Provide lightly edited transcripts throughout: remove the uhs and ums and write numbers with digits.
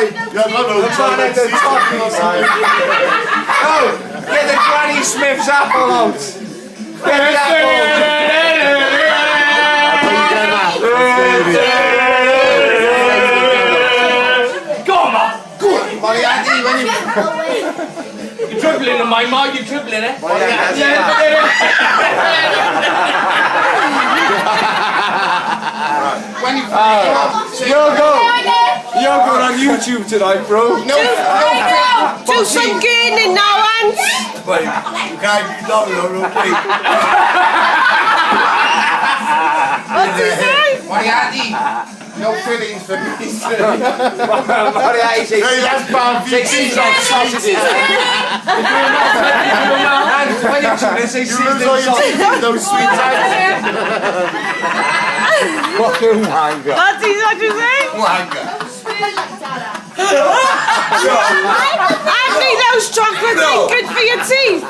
Right, yeah, no, the toffies. Oh, get the Granny Smith's apple out. Get the Go on, man. Moriarty, when you... You're dribbling in my mind, you're dribbling, eh? When you... You're going on YouTube tonight, bro. Do some gaining now, Ants. Wait, you can't do domino, okay? What's he say? Moriarty, no feelings for me. Moriarty says... Hey, that's bad for you. Say seasoned sausages. And when you're children, say You lose all seasoned your teeth sausages. with those sweet times. Fucking wanker. What did you say? Wanker. Andy, those chocolates ain't good for your teeth.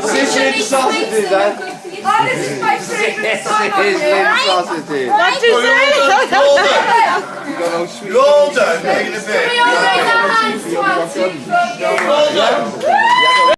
Seasoned sausages, eh? Oh, this is my favourite song on Seasoned here. sausages. What did you say? You got no sweet. You're all done, making a bit. We all make our hands to our teeth. You're all done.